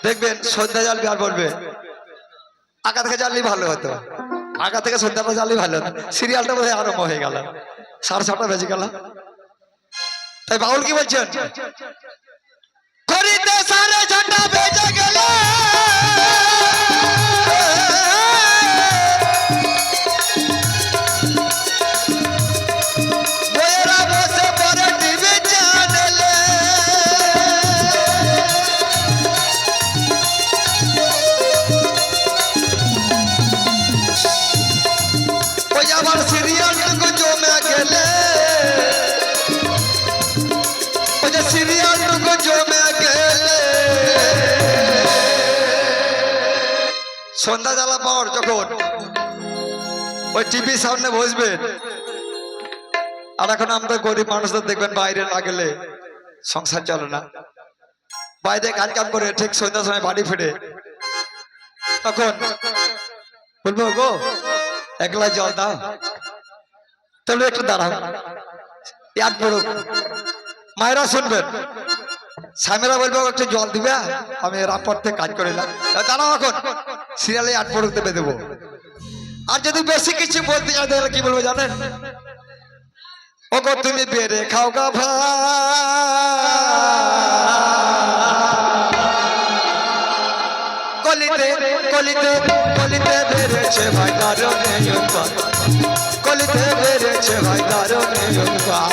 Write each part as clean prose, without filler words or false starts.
দেখবেন সন্ধ্যা জল আর বলবে আঁকা থেকে জ্বাললেই ভালো হতো, আঁকা থেকে সন্ধ্যাটা জ্বাললেই ভালো হতো। সিরিয়ালটা বোধ হয় আরম্ভ হয়ে গেল, 6:30 বেজে গেল। তাই বাউল কি বলছেন? করিতে 6:30 বেজে গেল, বইয়েরা বসে পরে টিভি চ্যানেলে, ওই আবার সিরিয়ালটুকু জমে গেলে, ওই যে সিরিয়ালটুকু জমে গেলে, সন্ধ্যা জ্বালা পর যখন ওই টিভির সামনে বসবেন, আর এখন আমাদের গরিব মানুষদের দেখবেন বাইরে না গেলে সংসার চলে না, বাইরে কাজ কাম করে ঠিক সন্ধ্যার সময় বাড়ি ফিরে, তখন বলবো গো এক গ্লাস জল দাও, তাহলে একটু দাঁড়াও ইয়াদ পড়ুক। মায়েরা শুনবেন, স্বামীরা বলবো একটু জল দিবে, আমি রামপুর থেকে কাজ করিলাম, দাঁড়াও এখন সিরিয়ালে আট পড়ুক দেবে দেবো। আর যদি বেশি কিছু বলতে চাই তাহলে কি বলবো জানেন? ওগো তুমি বেড়ে খাও গা ভাই, কলিতে কলিতে কলিতে বেড়েছে ভাই দারুণে উৎপাদ, কলিতে বেড়েছে ভাই দারুণে উৎপাদ।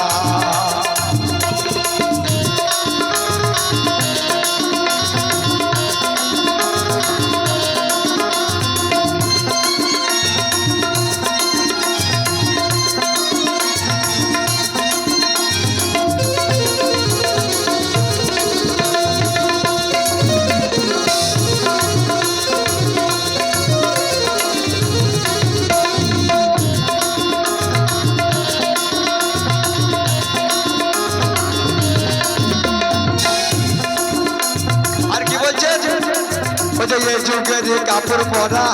কাপড় পরা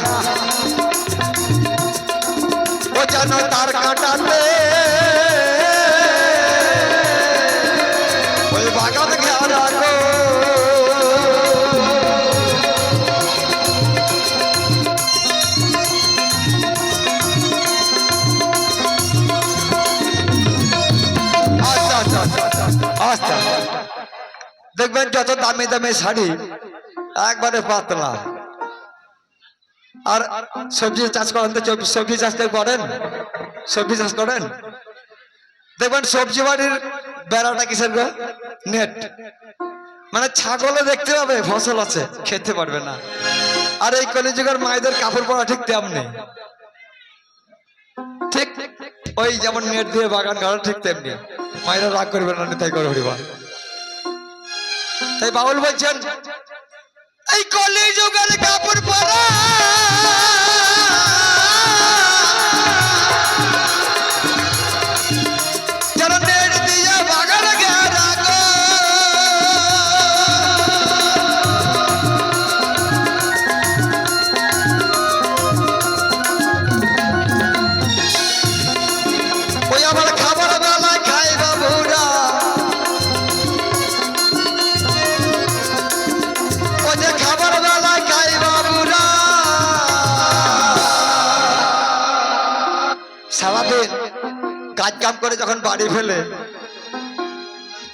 ও যেন তার কাটাতে ওই বাগান ঘেরা গো, আচ্ছা দেখবেন যত দামি দামি শাড়ি একবারে পাতলা। আর সবজি চাষ করেন তো, সবজি চাষ করেন, সবজি চাষ করেন, দেখবেন সবজি বাড়ির বেড়াটা কিসের গো? নেট। মানে ছাগলে দেখতে পাবে ফসল আছে, খেতে পারবে না। আর এই কলিযুগের মায়েদের কাপড় পরা ঠিক তেমনি, ঠিক ওই যেমন নেট দিয়ে বাগান ঘর ঠিক তেমনি। মায়েরা রাগ করবে না, তাই করে হরিবা। তাই বাউল বলছেন এই কলিযুগের কাপড় পরা যেন নেট দিয়ে বাগান ঘেরা গো, ওই আমার খাবার বেলায় খাই বাবুরা, ওই যে খাবার বেলায় খাই বাবুরা, সারাদিন কাজ কাম করে যখন বাড়ি ফেলে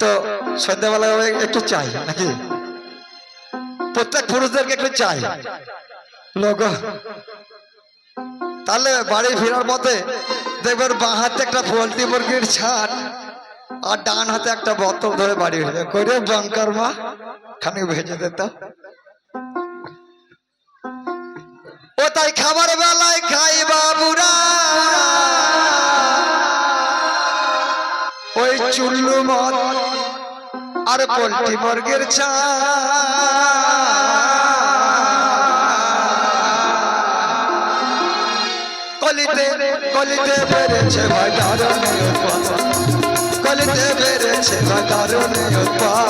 তো সন্ধ্যাবেলায় একটু চাই নাকি? প্রত্যেক পুরুষদেরকে একটু চাই লোক। তাহলে বাড়ি ফেরার পথে দেখবেন বাঁ হাতে একটা পোল্ট্রি মুরগির ছাট আর ডান হাতে একটা বোতল ধরে বাড়ি ফেলে করে বঙ্কার মা খানিক ভেজে দিত। ও তাই খাবার বেলায় খাই বাবুরা ওই চুল্লু মদ আর পোল্ট্রি মুরগির চা, কলিতে কলিতে বেড়েছে ভাই দারুণে উৎপাদ, কলিতে বেড়েছে ভাই দারুণে উৎপাদ।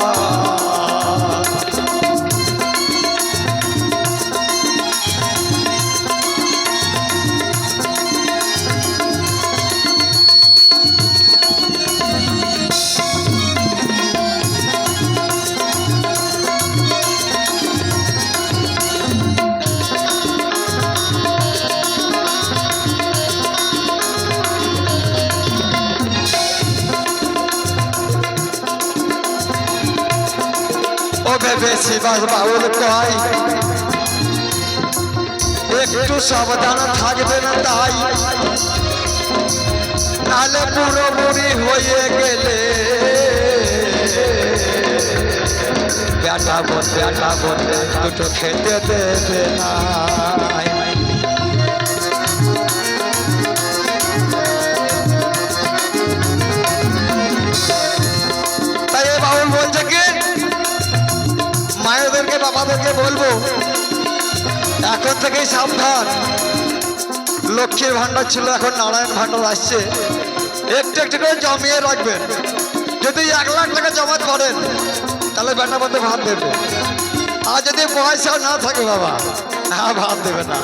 বেশি বাস বাউল কয় একটু সাবধান থাকবে না তাই নাহলে পুরো বুড়ি হয়ে গেলে বেটা বললে দুটো খেতে দেবে না। তাই এ বাউল বলছে কি মায়েদেরকে বাবাদেরকে বলবো এখন থেকেই সাবধান। লক্ষ্মীর ভান্ডার ছিল এখন নারায়ণ ভান্ডার আসছে, একটু একটু করে জমিয়ে রাখবেন। যদি 1 লাখ টাকা জমা করেন তাহলে বেটা বলতে ভাত দেবে, আর যদি পয়সা না থাকে বাবা ভাত দেবে না।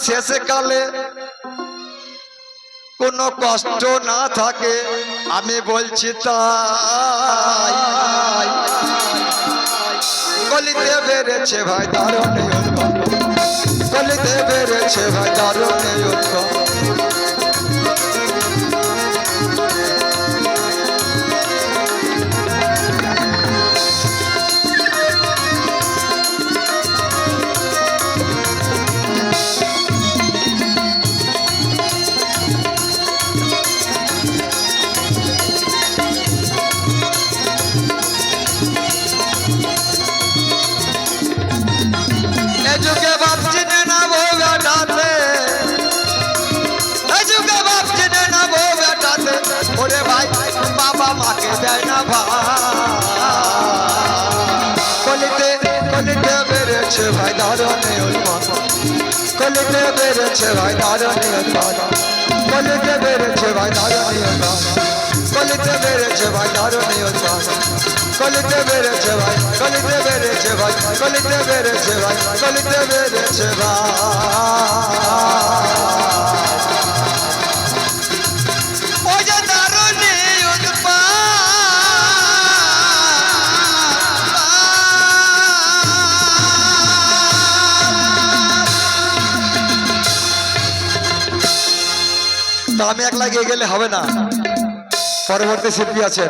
শেষে কালে কোনো কষ্ট না থাকে, আমি বলছি তাই। গলিতে বেড়েছে ভাই দারুণ উদ্ভব, গলিতে বেড়েছে ভাই দারুণ উদ্ভব। ভাই দারুণে উন্মাদ, গলিতে বেড়েছে ভাই দারুণে উন্মাদ, গলিতে বেড়েছে ভাই দারুণে উন্মাদ, গলিতে বেড়েছে ভাই দারুণে উন্মাদ, গলিতে বেড়েছে ভাই, গলিতে বেড়েছে ভাই, গলিতে বেড়েছে ভাই, গলিতে বেড়েছে ভাই। আমি একলা গিয়ে গেলে হবে না, পরবর্তী শিল্পী আছেন